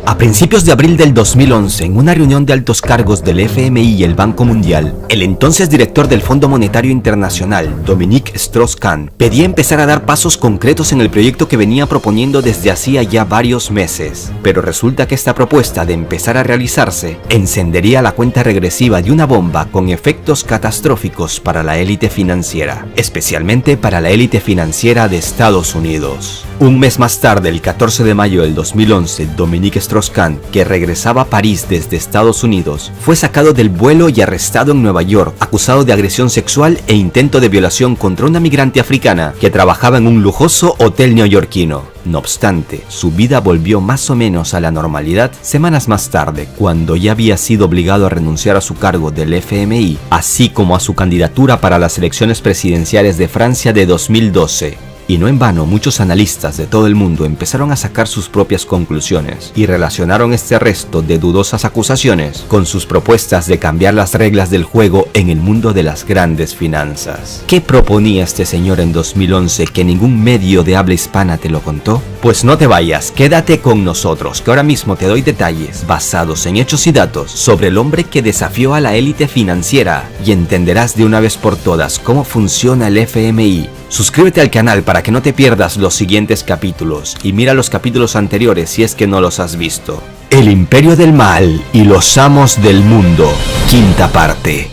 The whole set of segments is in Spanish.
A principios de abril del 2011, en una reunión de altos cargos del FMI y el Banco Mundial, el entonces director del Fondo Monetario Internacional, Dominique Strauss-Kahn, pedía empezar a dar pasos concretos en el proyecto que venía proponiendo desde hacía ya varios meses. Pero resulta que esta propuesta de empezar a realizarse encendería la cuenta regresiva de una bomba con efectos catastróficos para la élite financiera, especialmente para la élite financiera de Estados Unidos. Un mes más tarde, el 14 de mayo del 2011, Dominique Strauss-Kahn, que regresaba a París desde Estados Unidos, fue sacado del vuelo y arrestado en Nueva York, acusado de agresión sexual e intento de violación contra una migrante africana que trabajaba en un lujoso hotel neoyorquino. No obstante, su vida volvió más o menos a la normalidad semanas más tarde, cuando ya había sido obligado a renunciar a su cargo del FMI, así como a su candidatura para las elecciones presidenciales de Francia de 2012. Y no en vano, muchos analistas de todo el mundo empezaron a sacar sus propias conclusiones y relacionaron este arresto de dudosas acusaciones con sus propuestas de cambiar las reglas del juego en el mundo de las grandes finanzas. ¿Qué proponía este señor en 2011 que ningún medio de habla hispana te lo contó? Pues no te vayas, quédate con nosotros, que ahora mismo te doy detalles basados en hechos y datos sobre el hombre que desafió a la élite financiera y entenderás de una vez por todas cómo funciona el FMI. Suscríbete al canal para que no te pierdas los siguientes capítulos y mira los capítulos anteriores si es que no los has visto. El Imperio del Mal y los Amos del Mundo, quinta parte.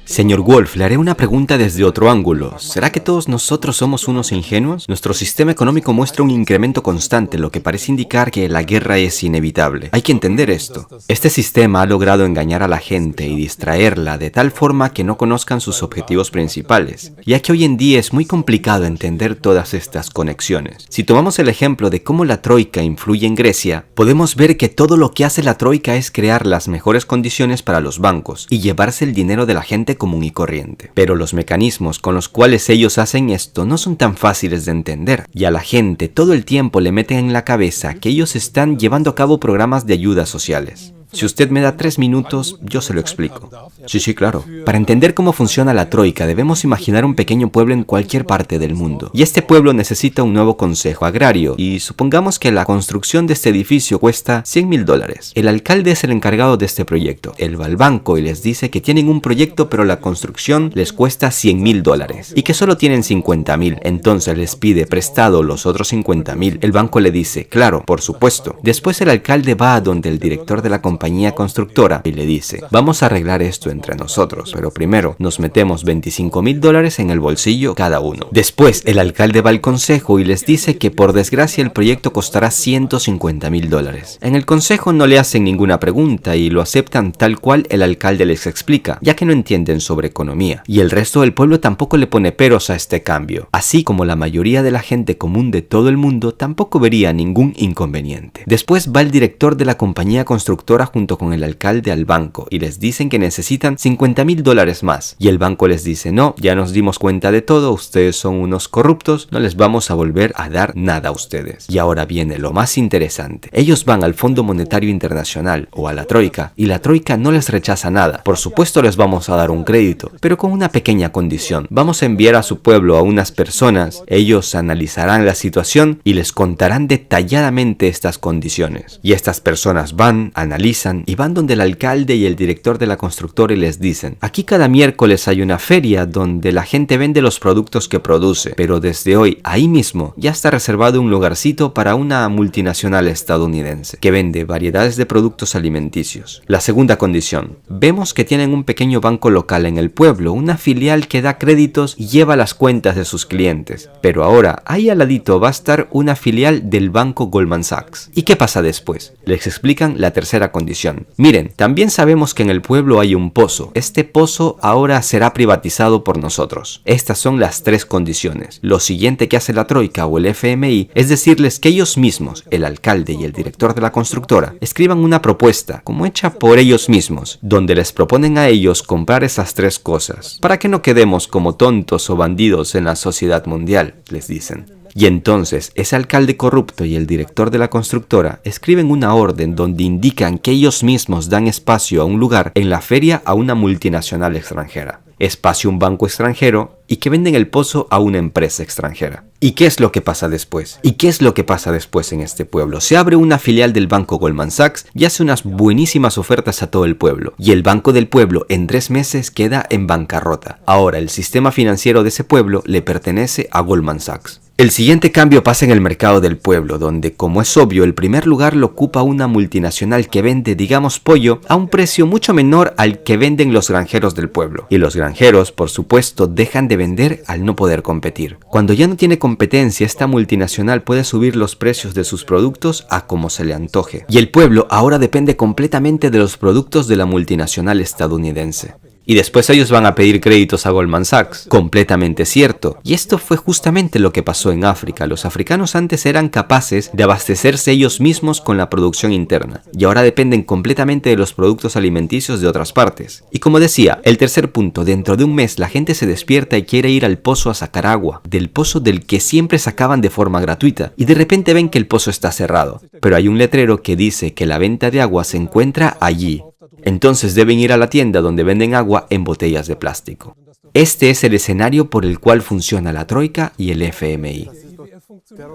Señor Wolf, le haré una pregunta desde otro ángulo. ¿Será que todos nosotros somos unos ingenuos? Nuestro sistema económico muestra un incremento constante, lo que parece indicar que la guerra es inevitable. Hay que entender esto. Este sistema ha logrado engañar a la gente y distraerla de tal forma que no conozcan sus objetivos principales, ya que hoy en día es muy complicado entender todas estas conexiones. Si tomamos el ejemplo de cómo la Troika influye en Grecia, podemos ver que todo lo que hace la Troika es crear las mejores condiciones para los bancos y llevarse el dinero de la gente común y corriente. Pero los mecanismos con los cuales ellos hacen esto no son tan fáciles de entender, y a la gente todo el tiempo le meten en la cabeza que ellos están llevando a cabo programas de ayudas sociales. Si usted me da 3 minutos, yo se lo explico. Sí, claro. Para entender cómo funciona la Troika, debemos imaginar un pequeño pueblo en cualquier parte del mundo. Y este pueblo necesita un nuevo consejo agrario, y supongamos que la construcción de este edificio cuesta $100,000. El alcalde es el encargado de este proyecto. Él va al banco y les dice que tienen un proyecto, pero la construcción les cuesta $100,000 y que solo tienen $50,000. Entonces les pide prestado los otros $50,000. El banco le dice, claro, por supuesto. Después el alcalde va a donde el director de la compañía constructora y le dice, vamos a arreglar esto entre nosotros, pero primero nos metemos $25,000 en el bolsillo cada uno. Después el alcalde va al consejo y les dice que por desgracia el proyecto costará $150,000. En el consejo no le hacen ninguna pregunta y lo aceptan tal cual el alcalde les explica, ya que no entienden sobre economía, y el resto del pueblo tampoco le pone peros a este cambio, así como la mayoría de la gente común de todo el mundo tampoco vería ningún inconveniente. Después va el director de la compañía constructora junto con el alcalde al banco y les dicen que necesitan $50,000 más, y el banco les dice, no, ya nos dimos cuenta de todo, ustedes son unos corruptos, no les vamos a volver a dar nada a ustedes. Y ahora viene lo más interesante, ellos van al Fondo Monetario Internacional o a la Troika y la Troika no les rechaza nada. Por supuesto les vamos a dar un crédito, pero con una pequeña condición, vamos a enviar a su pueblo a unas personas, ellos analizarán la situación y les contarán detalladamente estas condiciones, y estas personas van, analizan y van donde el alcalde y el director de la constructora y les dicen, aquí cada miércoles hay una feria donde la gente vende los productos que produce, pero desde hoy, ahí mismo, ya está reservado un lugarcito para una multinacional estadounidense que vende variedades de productos alimenticios. La segunda condición, vemos que tienen un pequeño banco local en el pueblo, una filial que da créditos y lleva las cuentas de sus clientes, pero ahora ahí al ladito va a estar una filial del banco Goldman Sachs. ¿Y qué pasa después? Les explican la tercera condición. Miren, también sabemos que en el pueblo hay un pozo. Este pozo ahora será privatizado por nosotros. Estas son las 3 condiciones. Lo siguiente que hace la Troika o el FMI es decirles que ellos mismos, el alcalde y el director de la constructora, escriban una propuesta, como hecha por ellos mismos, donde les proponen a ellos comprar esas 3 cosas, para que no quedemos como tontos o bandidos en la sociedad mundial, les dicen. Y entonces ese alcalde corrupto y el director de la constructora escriben una orden donde indican que ellos mismos dan espacio a un lugar en la feria a una multinacional extranjera. Espacio un banco extranjero y que venden el pozo a una empresa extranjera. ¿Y qué es lo que pasa después? ¿Y qué es lo que pasa después en este pueblo? Se abre una filial del banco Goldman Sachs y hace unas buenísimas ofertas a todo el pueblo. Y el banco del pueblo en 3 meses queda en bancarrota. Ahora el sistema financiero de ese pueblo le pertenece a Goldman Sachs. El siguiente cambio pasa en el mercado del pueblo, donde, como es obvio, el primer lugar lo ocupa una multinacional que vende, digamos, pollo a un precio mucho menor al que venden los granjeros del pueblo. Y los granjeros, por supuesto, dejan de vender al no poder competir. Cuando ya no tiene competencia, esta multinacional puede subir los precios de sus productos a como se le antoje. Y el pueblo ahora depende completamente de los productos de la multinacional estadounidense. Y después ellos van a pedir créditos a Goldman Sachs. Completamente cierto. Y esto fue justamente lo que pasó en África. Los africanos antes eran capaces de abastecerse ellos mismos con la producción interna. Y ahora dependen completamente de los productos alimenticios de otras partes. Y como decía, el tercer punto, dentro de un mes la gente se despierta y quiere ir al pozo a sacar agua. Del pozo del que siempre sacaban de forma gratuita. Y de repente ven que el pozo está cerrado. Pero hay un letrero que dice que la venta de agua se encuentra allí. Entonces deben ir a la tienda donde venden agua en botellas de plástico. Este es el escenario por el cual funciona la Troika y el FMI.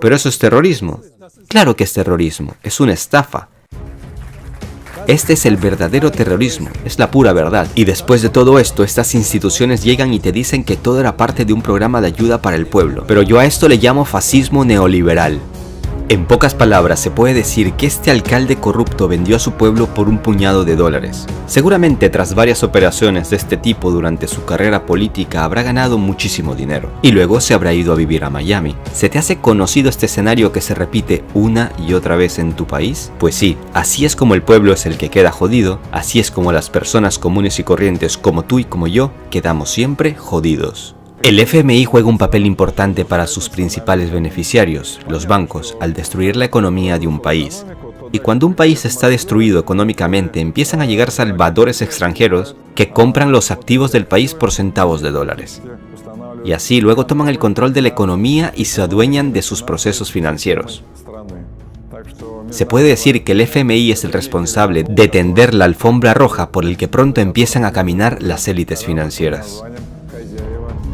¿Pero eso es terrorismo? Claro que es terrorismo, es una estafa. Este es el verdadero terrorismo, es la pura verdad. Y después de todo esto, estas instituciones llegan y te dicen que todo era parte de un programa de ayuda para el pueblo. Pero yo a esto le llamo fascismo neoliberal. En pocas palabras, se puede decir que este alcalde corrupto vendió a su pueblo por un puñado de dólares. Seguramente tras varias operaciones de este tipo durante su carrera política habrá ganado muchísimo dinero. Y luego se habrá ido a vivir a Miami. ¿Se te hace conocido este escenario que se repite una y otra vez en tu país? Pues sí, así es como el pueblo es el que queda jodido, así es como las personas comunes y corrientes como tú y como yo quedamos siempre jodidos. El FMI juega un papel importante para sus principales beneficiarios, los bancos, al destruir la economía de un país. Y cuando un país está destruido económicamente, empiezan a llegar salvadores extranjeros que compran los activos del país por centavos de dólares. Y así luego toman el control de la economía y se adueñan de sus procesos financieros. Se puede decir que el FMI es el responsable de tender la alfombra roja por el que pronto empiezan a caminar las élites financieras.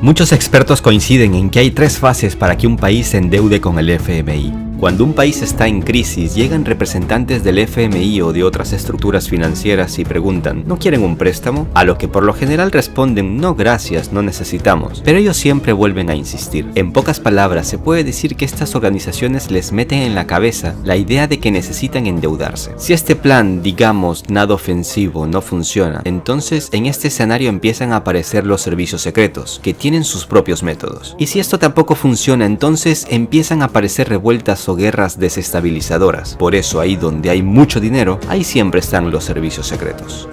Muchos expertos coinciden en que hay 3 fases para que un país se endeude con el FMI. Cuando un país está en crisis, llegan representantes del FMI o de otras estructuras financieras y preguntan, ¿no quieren un préstamo? A lo que por lo general responden, no gracias, no necesitamos. Pero ellos siempre vuelven a insistir. En pocas palabras, se puede decir que estas organizaciones les meten en la cabeza la idea de que necesitan endeudarse. Si este plan, digamos, nada ofensivo, no funciona, entonces en este escenario empiezan a aparecer los servicios secretos, que tienen sus propios métodos. Y si esto tampoco funciona, entonces empiezan a aparecer revueltas o guerras desestabilizadoras. Por eso ahí donde hay mucho dinero, ahí siempre están los servicios secretos.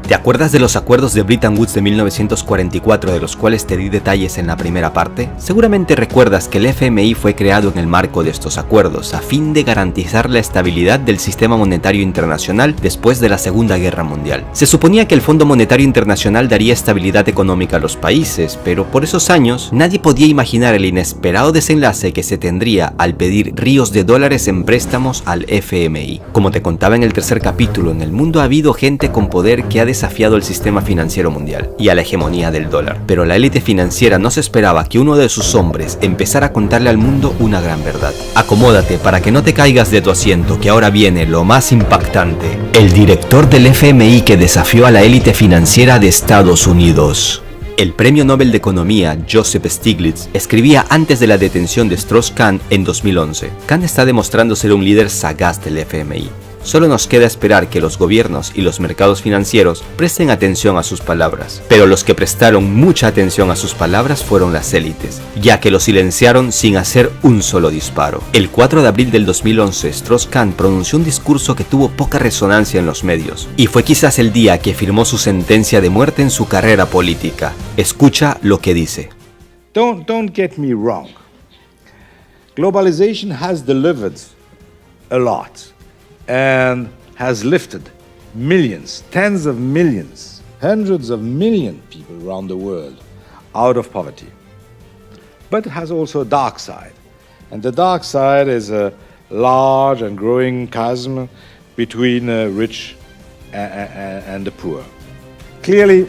¿Te acuerdas de los acuerdos de Bretton Woods de 1944 de los cuales te di detalles en la primera parte? Seguramente recuerdas que el FMI fue creado en el marco de estos acuerdos a fin de garantizar la estabilidad del sistema monetario internacional después de la Segunda Guerra Mundial. Se suponía que el Fondo Monetario Internacional daría estabilidad económica a los países, pero por esos años nadie podía imaginar el inesperado desenlace que se tendría al pedir ríos de dólares en préstamos al FMI. Como te contaba en el tercer capítulo, en el mundo ha habido gente con poder que ha desafiado el sistema financiero mundial y a la hegemonía del dólar. Pero la élite financiera no se esperaba que uno de sus hombres empezara a contarle al mundo una gran verdad. Acomódate para que no te caigas de tu asiento, que ahora viene lo más impactante. El director del FMI que desafió a la élite financiera de Estados Unidos. El premio Nobel de Economía Joseph Stiglitz escribía antes de la detención de Strauss-Kahn en 2011. Kahn está demostrando ser un líder sagaz del FMI. Solo nos queda esperar que los gobiernos y los mercados financieros presten atención a sus palabras. Pero los que prestaron mucha atención a sus palabras fueron las élites, ya que lo silenciaron sin hacer un solo disparo. El 4 de abril del 2011, Strauss-Kahn pronunció un discurso que tuvo poca resonancia en los medios, y fue quizás el día que firmó su sentencia de muerte en su carrera política. Escucha lo que dice. Don't get me wrong. Globalization has delivered a lot. And has lifted millions, tens of millions, hundreds of million people around the world out of poverty. But it has also a dark side. And the dark side is a large and growing chasm between the rich and the poor. Clearly,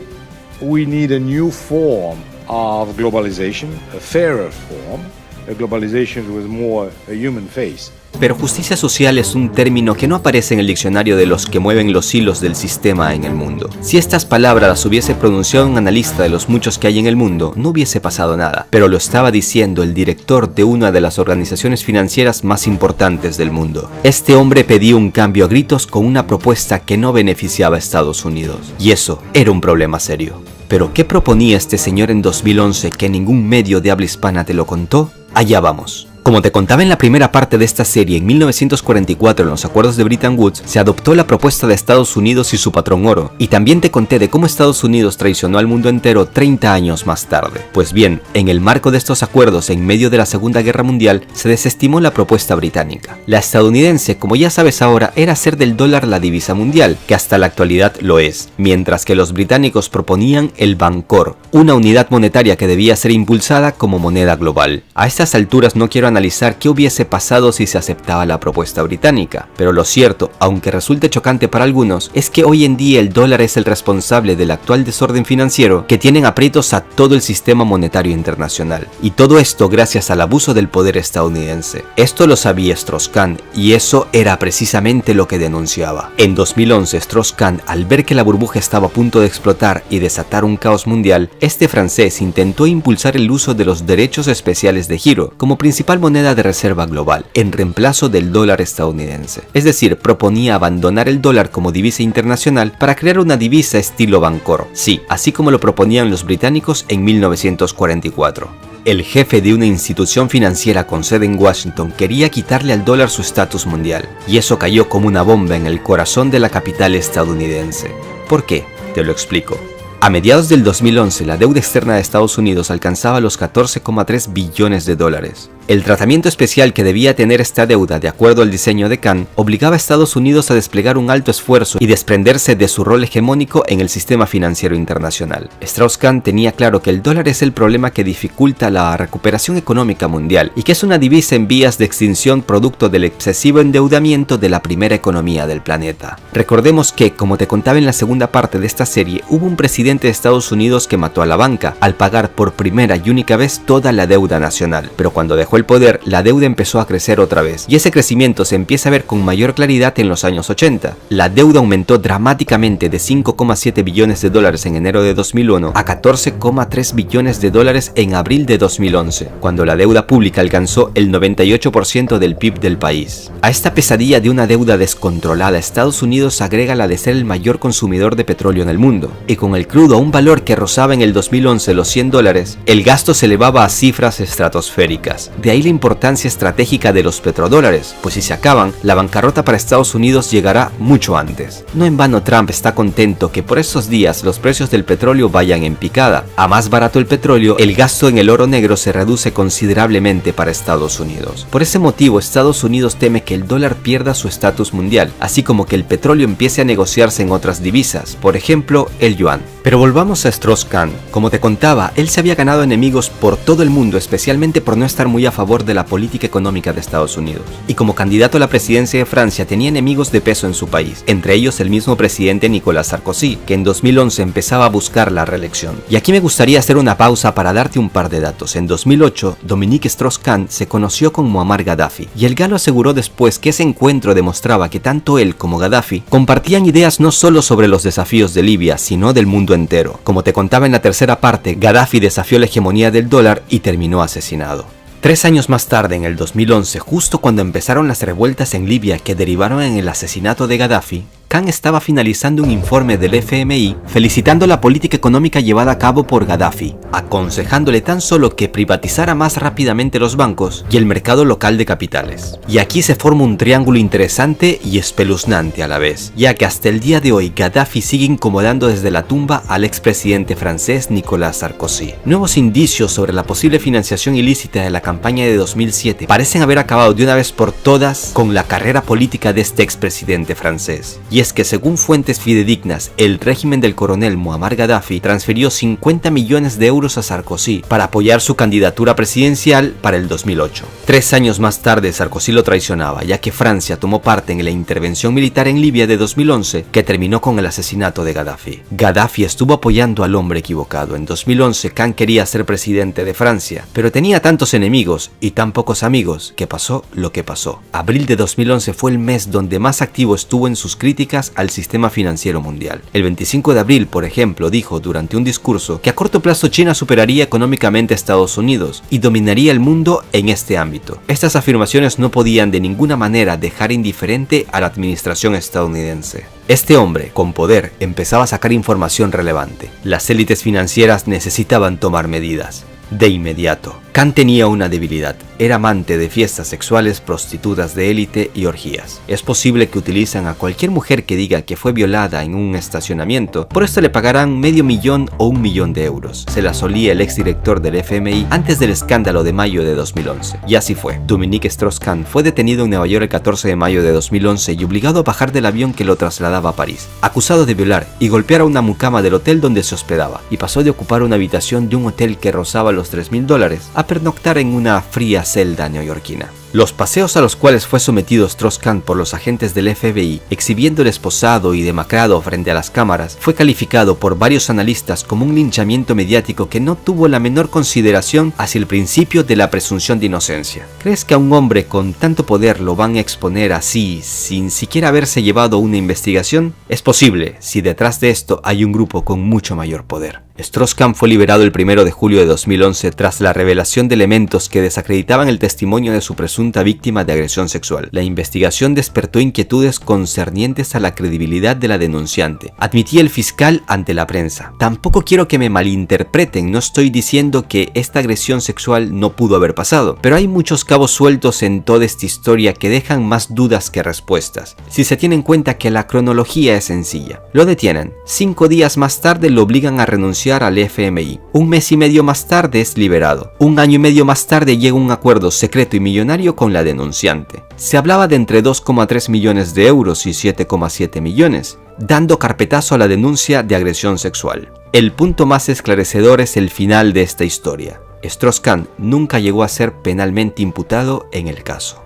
we need a new form of globalization, a fairer form, a globalization with more a human face. Pero justicia social es un término que no aparece en el diccionario de los que mueven los hilos del sistema en el mundo. Si estas palabras las hubiese pronunciado un analista de los muchos que hay en el mundo, no hubiese pasado nada. Pero lo estaba diciendo el director de una de las organizaciones financieras más importantes del mundo. Este hombre pedía un cambio a gritos con una propuesta que no beneficiaba a Estados Unidos. Y eso era un problema serio. ¿Pero qué proponía este señor en 2011 que ningún medio de habla hispana te lo contó? Allá vamos. Como te contaba en la primera parte de esta serie, en 1944 en los acuerdos de Bretton Woods se adoptó la propuesta de Estados Unidos y su patrón oro, y también te conté de cómo Estados Unidos traicionó al mundo entero 30 años más tarde. Pues bien, en el marco de estos acuerdos en medio de la Segunda Guerra Mundial se desestimó la propuesta británica. La estadounidense, como ya sabes ahora, era hacer del dólar la divisa mundial, que hasta la actualidad lo es, mientras que los británicos proponían el Bancor, una unidad monetaria que debía ser impulsada como moneda global. A estas alturas no quiero analizar qué hubiese pasado si se aceptaba la propuesta británica, pero lo cierto, aunque resulte chocante para algunos, es que hoy en día el dólar es el responsable del actual desorden financiero que tienen aprietos a todo el sistema monetario internacional, y todo esto gracias al abuso del poder estadounidense. Esto lo sabía Strauss-Kahn, y eso era precisamente lo que denunciaba. En 2011, Strauss-Kahn, al ver que la burbuja estaba a punto de explotar y desatar un caos mundial, este francés intentó impulsar el uso de los derechos especiales de giro como principal moneda de reserva global, en reemplazo del dólar estadounidense. Es decir, proponía abandonar el dólar como divisa internacional para crear una divisa estilo Bancor. Sí, así como lo proponían los británicos en 1944. El jefe de una institución financiera con sede en Washington quería quitarle al dólar su estatus mundial, y eso cayó como una bomba en el corazón de la capital estadounidense. ¿Por qué? Te lo explico. A mediados del 2011, la deuda externa de Estados Unidos alcanzaba los 14,3 billones de dólares. El tratamiento especial que debía tener esta deuda, de acuerdo al diseño de Kahn, obligaba a Estados Unidos a desplegar un alto esfuerzo y desprenderse de su rol hegemónico en el sistema financiero internacional. Strauss-Kahn tenía claro que el dólar es el problema que dificulta la recuperación económica mundial y que es una divisa en vías de extinción producto del excesivo endeudamiento de la primera economía del planeta. Recordemos que, como te contaba en la segunda parte de esta serie, hubo un presidente de Estados Unidos que mató a la banca al pagar por primera y única vez toda la deuda nacional, pero cuando dejó el poder, la deuda empezó a crecer otra vez, y ese crecimiento se empieza a ver con mayor claridad en los años 80. La deuda aumentó dramáticamente de 5,7 billones de dólares en enero de 2001 a 14,3 billones de dólares en abril de 2011, cuando la deuda pública alcanzó el 98% del PIB del país. A esta pesadilla de una deuda descontrolada, Estados Unidos agrega la de ser el mayor consumidor de petróleo en el mundo, y con el crudo a un valor que rozaba en el 2011 los $100, el gasto se elevaba a cifras estratosféricas. De ahí la importancia estratégica de los petrodólares, pues si se acaban, la bancarrota para Estados Unidos llegará mucho antes. No en vano Trump está contento que por estos días los precios del petróleo vayan en picada. A más barato el petróleo, el gasto en el oro negro se reduce considerablemente para Estados Unidos. Por ese motivo, Estados Unidos teme que el dólar pierda su estatus mundial, así como que el petróleo empiece a negociarse en otras divisas, por ejemplo, el yuan. Pero volvamos a Strauss-Kahn. Como te contaba, él se había ganado enemigos por todo el mundo, especialmente por no estar muy a favor de la política económica de Estados Unidos. Y como candidato a la presidencia de Francia tenía enemigos de peso en su país, entre ellos el mismo presidente Nicolas Sarkozy, que en 2011 empezaba a buscar la reelección. Y aquí me gustaría hacer una pausa para darte un par de datos. En 2008, Dominique Strauss-Kahn se conoció con Muammar Gaddafi, y el galo aseguró después que ese encuentro demostraba que tanto él como Gaddafi compartían ideas no solo sobre los desafíos de Libia, sino del mundo entero. Como te contaba en la tercera parte, Gaddafi desafió la hegemonía del dólar y terminó asesinado. 3 años más tarde, en el 2011, justo cuando empezaron las revueltas en Libia que derivaron en el asesinato de Gaddafi, Kahn estaba finalizando un informe del FMI felicitando la política económica llevada a cabo por Gaddafi, aconsejándole tan solo que privatizara más rápidamente los bancos y el mercado local de capitales. Y aquí se forma un triángulo interesante y espeluznante a la vez, ya que hasta el día de hoy Gaddafi sigue incomodando desde la tumba al expresidente francés Nicolas Sarkozy. Nuevos indicios sobre la posible financiación ilícita de la campaña de 2007 parecen haber acabado de una vez por todas con la carrera política de este expresidente francés. y es que según fuentes fidedignas, el régimen del coronel Muammar Gaddafi transfirió 50 millones de euros a Sarkozy para apoyar su candidatura presidencial para el 2008. 3 años más tarde Sarkozy lo traicionaba, ya que Francia tomó parte en la intervención militar en Libia de 2011 que terminó con el asesinato de Gaddafi. Gaddafi estuvo apoyando al hombre equivocado. En 2011 Khan quería ser presidente de Francia, pero tenía tantos enemigos y tan pocos amigos que pasó lo que pasó. Abril de 2011 fue el mes donde más activo estuvo en sus críticas al sistema financiero mundial. El 25 de abril, por ejemplo, dijo durante un discurso que a corto plazo China superaría económicamente a Estados Unidos y dominaría el mundo en este ámbito. Estas afirmaciones no podían de ninguna manera dejar indiferente a la administración estadounidense. Este hombre, con poder, empezaba a sacar información relevante. Las élites financieras necesitaban tomar medidas. De inmediato. Khan tenía una debilidad. Era amante de fiestas sexuales, prostitutas de élite y orgías. Es posible que utilizan a cualquier mujer que diga que fue violada en un estacionamiento. Por esto le pagarán $500,000 o $1,000,000 de euros. Se la solía el exdirector del FMI antes del escándalo de mayo de 2011. Y así fue. Dominique Strauss-Kahn fue detenido en Nueva York el 14 de mayo de 2011 y obligado a bajar del avión que lo trasladaba a París. Acusado de violar y golpear a una mucama del hotel donde se hospedaba. Y pasó de ocupar una habitación de un hotel que rozaba los $3,000 a pernoctar en una fría celda neoyorquina. Los paseos a los cuales fue sometido Strauss-Kahn por los agentes del FBI, exhibiéndole esposado y demacrado frente a las cámaras, fue calificado por varios analistas como un linchamiento mediático que no tuvo la menor consideración hacia el principio de la presunción de inocencia. ¿Crees que a un hombre con tanto poder lo van a exponer así, sin siquiera haberse llevado una investigación? Es posible, si detrás de esto hay un grupo con mucho mayor poder. Strauss-Kahn fue liberado el 1 de julio de 2011 tras la revelación de elementos que desacreditaban el testimonio de su presunta víctima de agresión sexual. La investigación despertó inquietudes concernientes a la credibilidad de la denunciante, admitía el fiscal ante la prensa. Tampoco quiero que me malinterpreten, no estoy diciendo que esta agresión sexual no pudo haber pasado, pero hay muchos cabos sueltos en toda esta historia que dejan más dudas que respuestas, si se tiene en cuenta que la cronología es sencilla. Lo detienen, 5 días más tarde lo obligan a renunciar al FMI. Un mes y medio más tarde es liberado. 1 año y medio más tarde llega un acuerdo secreto y millonario con la denunciante. Se hablaba de entre 2,3 millones de euros y 7,7 millones, dando carpetazo a la denuncia de agresión sexual. El punto más esclarecedor es el final de esta historia. Strauss-Kahn nunca llegó a ser penalmente imputado en el caso.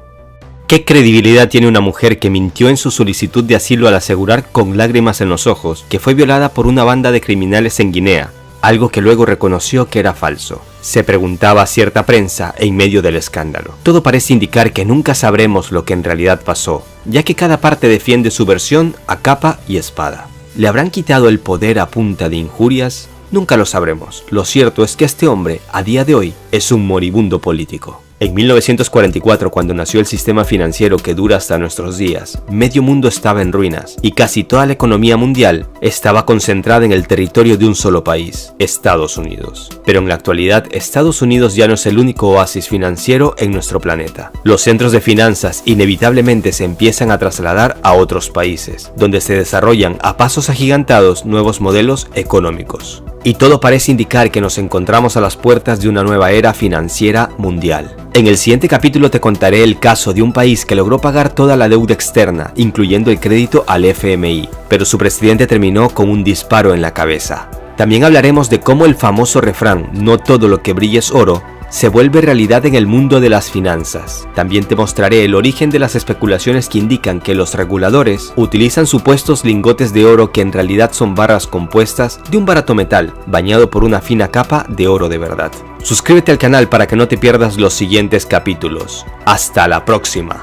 ¿Qué credibilidad tiene una mujer que mintió en su solicitud de asilo al asegurar con lágrimas en los ojos que fue violada por una banda de criminales en Guinea, algo que luego reconoció que era falso? Se preguntaba a cierta prensa en medio del escándalo. Todo parece indicar que nunca sabremos lo que en realidad pasó, ya que cada parte defiende su versión a capa y espada. ¿Le habrán quitado el poder a punta de injurias? Nunca lo sabremos. Lo cierto es que este hombre, a día de hoy, es un moribundo político. En 1944, cuando nació el sistema financiero que dura hasta nuestros días, medio mundo estaba en ruinas y casi toda la economía mundial estaba concentrada en el territorio de un solo país, Estados Unidos. Pero en la actualidad, Estados Unidos ya no es el único oasis financiero en nuestro planeta. Los centros de finanzas inevitablemente se empiezan a trasladar a otros países, donde se desarrollan a pasos agigantados nuevos modelos económicos. Y todo parece indicar que nos encontramos a las puertas de una nueva era financiera mundial. En el siguiente capítulo te contaré el caso de un país que logró pagar toda la deuda externa, incluyendo el crédito al FMI, pero su presidente terminó con un disparo en la cabeza. También hablaremos de cómo el famoso refrán "no todo lo que brilla es oro" se vuelve realidad en el mundo de las finanzas. También te mostraré el origen de las especulaciones que indican que los reguladores utilizan supuestos lingotes de oro que en realidad son barras compuestas de un barato metal bañado por una fina capa de oro de verdad. Suscríbete al canal para que no te pierdas los siguientes capítulos. Hasta la próxima.